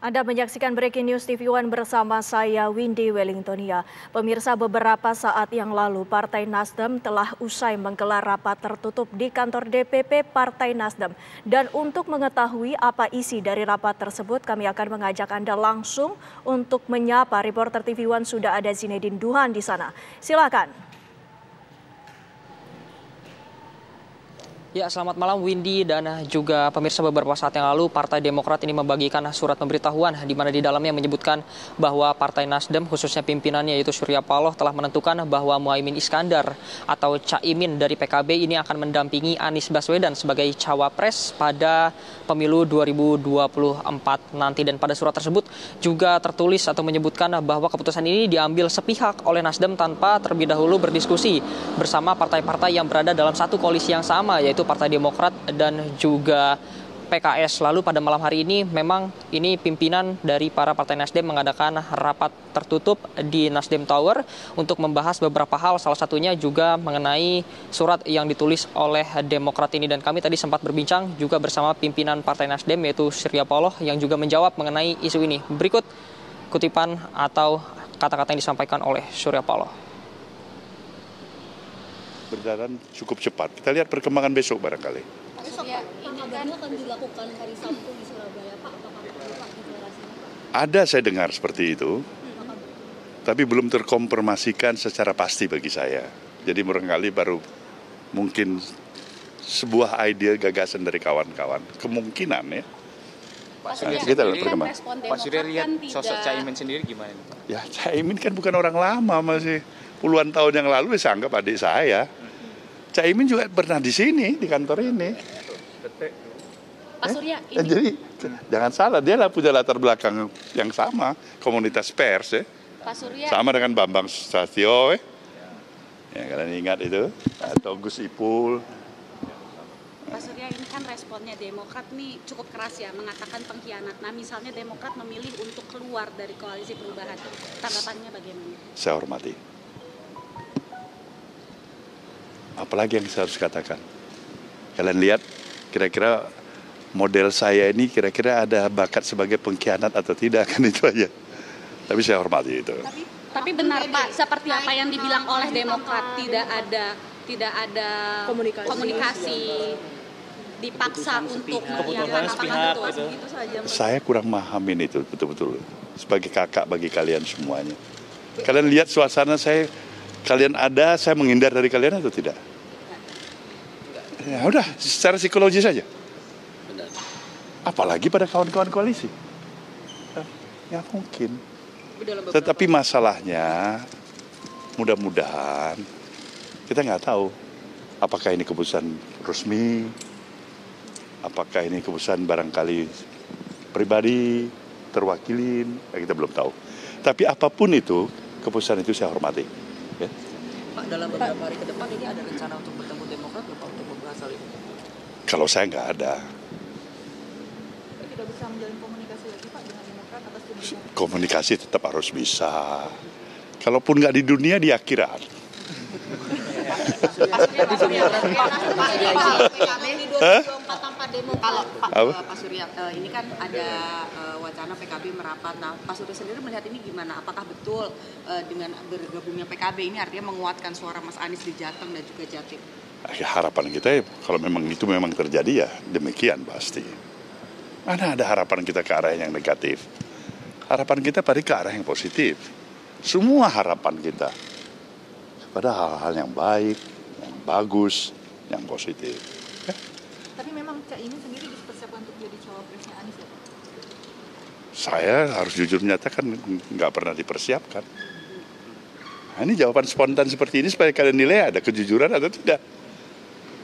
Anda menyaksikan Breaking News TV One bersama saya Windy Wellingtonia. Pemirsa, beberapa saat yang lalu Partai Nasdem telah usai menggelar rapat tertutup di kantor DPP Partai Nasdem. Dan untuk mengetahui apa isi dari rapat tersebut, kami akan mengajak Anda langsung untuk menyapa reporter TV One. Sudah ada Zinedine Duhan di sana. Silakan. Ya, selamat malam Windy dan juga pemirsa. Beberapa saat yang lalu Partai Demokrat ini membagikan surat pemberitahuan di mana di dalamnya menyebutkan bahwa Partai Nasdem khususnya pimpinannya yaitu Surya Paloh telah menentukan bahwa Muhaimin Iskandar atau Caimin dari PKB ini akan mendampingi Anies Baswedan sebagai cawapres pada pemilu 2024 nanti. Dan pada surat tersebut juga tertulis atau menyebutkan bahwa keputusan ini diambil sepihak oleh Nasdem tanpa terlebih dahulu berdiskusi bersama partai-partai yang berada dalam satu koalisi yang sama, yaitu Partai Demokrat dan juga PKS. Lalu pada malam hari ini memang ini pimpinan dari para partai Nasdem mengadakan rapat tertutup di Nasdem Tower untuk membahas beberapa hal, salah satunya juga mengenai surat yang ditulis oleh Demokrat ini. Dan kami tadi sempat berbincang juga bersama pimpinan Partai Nasdem yaitu Surya Paloh yang juga menjawab mengenai isu ini. Berikut kutipan atau kata-kata yang disampaikan oleh Surya Paloh. Berjalan cukup cepat. Kita lihat perkembangan besok barangkali. Pak Surya, ini kan akan dilakukan hari Sabtu di Surabaya, Pak. Apakah Pak deklarasinya, Pak? Ada saya dengar seperti itu, tapi belum terkonfirmasikan secara pasti bagi saya. Jadi barangkali baru mungkin sebuah ide gagasan dari kawan-kawan. Kemungkinan ya. Pak Surya, kita lihat perkembangan. Pak Surya lihat sosok Caimin sendiri gimana? Ya, Caimin kan bukan orang lama, masih puluhan tahun yang lalu saya anggap adik saya. Caimin juga pernah di sini, di kantor ini. Pak Surya, ini Jadi jangan salah, dia lah punya latar belakang yang sama, komunitas pers ya. Pak Surya, Sama dengan Bambang Susatyo ya, kalian ingat itu, atau Gus Ipul. Pak Surya, ini kan responnya Demokrat nih cukup keras ya, mengatakan pengkhianat. Nah, misalnya Demokrat memilih untuk keluar dari koalisi perubahan, tanggapannya bagaimana? Saya hormati. Apalagi yang saya harus katakan. Kalian lihat kira-kira model saya ini kira-kira ada bakat sebagai pengkhianat atau tidak, kan itu aja. Tapi saya hormati itu. Tapi benar Pak, seperti apa yang dibilang oleh Demokrat, tidak ada komunikasi dipaksa untuk mengiyakan, apakah begitu saja? Saya kurang memahami itu betul-betul. Sebagai kakak bagi kalian semuanya. Kalian lihat suasana saya, kalian ada, saya menghindar dari kalian atau tidak? Ya udah, secara psikologis saja. Apalagi pada kawan-kawan koalisi. Ya mungkin. Tetapi masalahnya, mudah-mudahan kita nggak tahu apakah ini keputusan resmi, apakah ini keputusan barangkali pribadi, terwakilin, kita belum tahu. Tapi apapun itu, keputusan itu saya hormati. Ya. Pak, dalam beberapa hari ke depan ini ada rencana untuk bertemu Demokrat Pak untuk membahas hal ini? Kalau saya nggak ada. Tidak bisa menjalin komunikasi lagi Pak dengan Demokrat atas tudingan? Komunikasi tetap harus bisa. Kalaupun nggak di dunia, di akhirat. Pak Surya, ini kan ada wacana PKB merapat. Nah, Pak Surya sendiri melihat ini gimana? Apakah betul dengan bergabungnya PKB ini artinya menguatkan suara Mas Anies di Jateng dan juga Jatim? Ya, harapan kita ya, kalau memang itu memang terjadi ya demikian pasti. Mana ada harapan kita ke arah yang negatif? Harapan kita pada ke arah yang positif. Semua harapan kita pada hal-hal yang baik, yang bagus, yang positif. Tapi memang Caimin sendiri dipersiapkan untuk jadi cawapresnya Anies ya Pak? Saya harus jujur menyatakan nggak pernah dipersiapkan. Nah, ini jawaban spontan seperti ini supaya kalian nilai ada kejujuran atau tidak.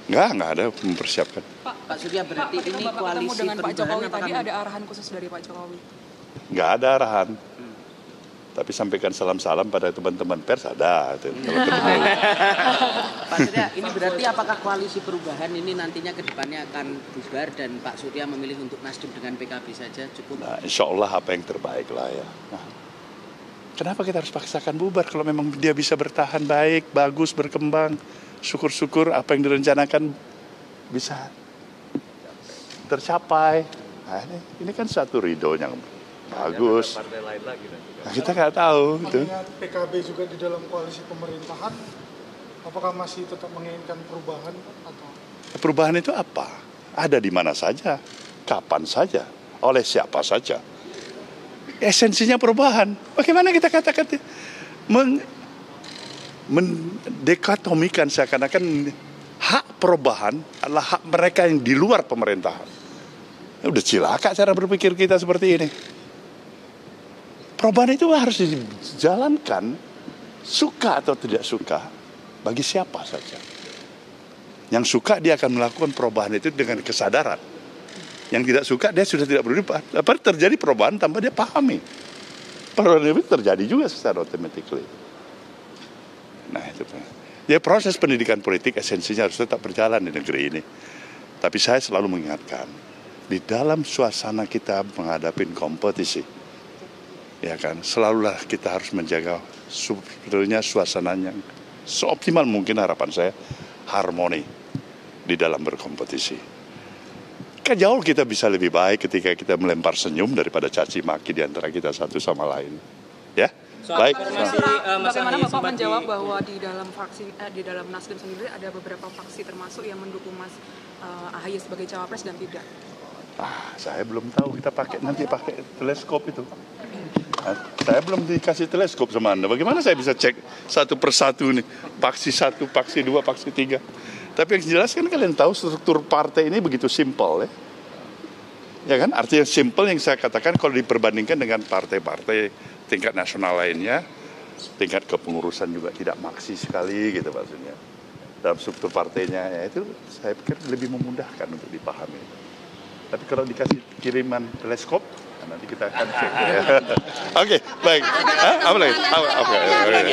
Nggak ada mempersiapkan. Pak Surya, berarti ini koalisi dengan Pak Jokowi tadi akan... ada arahan khusus dari Pak Jokowi? Nggak ada arahan. Tapi sampaikan salam-salam pada teman-teman pers ada. Pak Surya, ini berarti apakah koalisi perubahan ini nantinya ke depannya akan bubar dan Pak Surya memilih untuk Nasdem dengan PKB saja cukup? Nah, insya Allah apa yang terbaik lah ya. Nah, kenapa kita harus paksakan bubar kalau memang dia bisa bertahan baik, bagus, berkembang. Syukur-syukur apa yang direncanakan bisa tercapai. Nah, ini kan satu ridho yang bagus. Nah, kita nggak tahu itu. PKB juga di dalam koalisi pemerintahan, apakah masih tetap menginginkan perubahan atau? Perubahan itu apa? Ada di mana saja, kapan saja, oleh siapa saja. Esensinya perubahan. Bagaimana kita katakan mendekatomikan seakan-akan hak perubahan adalah hak mereka yang di luar pemerintahan. Udah cilaka cara berpikir kita seperti ini. Perubahan itu harus dijalankan, suka atau tidak suka, bagi siapa saja. Yang suka dia akan melakukan perubahan itu dengan kesadaran. Yang tidak suka dia sudah tidak peduli. Apa terjadi perubahan tanpa dia pahami. Perubahan itu terjadi juga secara automatically. Nah itu. Ya proses pendidikan politik esensinya harus tetap berjalan di negeri ini. Tapi saya selalu mengingatkan, di dalam suasana kita menghadapi kompetisi, ya kan, selalulah kita harus menjaga sebetulnya suasananya seoptimal mungkin, harapan saya harmoni di dalam berkompetisi. Jauh kita bisa lebih baik ketika kita melempar senyum daripada caci maki di antara kita satu sama lain. Ya, baik. Bagaimana Bapak menjawab bahwa di dalam fraksi di dalam Nasdem sendiri ada beberapa fraksi termasuk yang mendukung Mas AHY sebagai cawapres dan tidak? Saya belum tahu, kita nanti pakai teleskop itu. Saya belum dikasih teleskop sama Anda. Bagaimana saya bisa cek satu persatu nih, paksi 1, paksi 2, paksi 3. Tapi yang jelas kan kalian tahu struktur partai ini begitu simpel ya. Ya kan, artinya simpel yang saya katakan kalau diperbandingkan dengan partai-partai tingkat nasional lainnya, tingkat kepengurusan juga tidak maksi sekali gitu maksudnya. Dalam struktur partainya ya itu saya pikir lebih memudahkan untuk dipahami. Tapi kalau dikasih kiriman teleskop, nanti kita akan cek. Oke, baik. Apa lagi?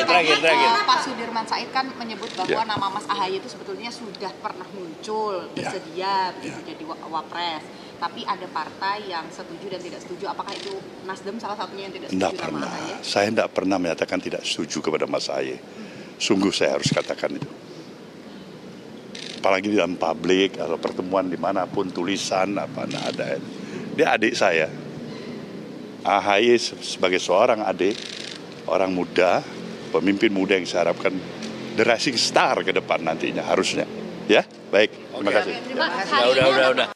Terakhir. Pak Sudirman Said kan menyebut bahwa nama Mas AHY itu sebetulnya sudah pernah muncul, bersedia jadi wapres. Tapi ada partai yang setuju dan tidak setuju. Apakah itu Nasdem salah satunya yang tidak setuju nama AHY? Saya tidak pernah menyatakan tidak setuju kepada Mas AHY. Sungguh saya harus katakan itu. Apalagi di dalam publik atau pertemuan dimanapun, tulisan apa ada. Dia adik saya. AHY sebagai seorang adik, orang muda, pemimpin muda yang saya harapkan the rising star ke depan nantinya harusnya. Ya, baik. Terima kasih. Udah.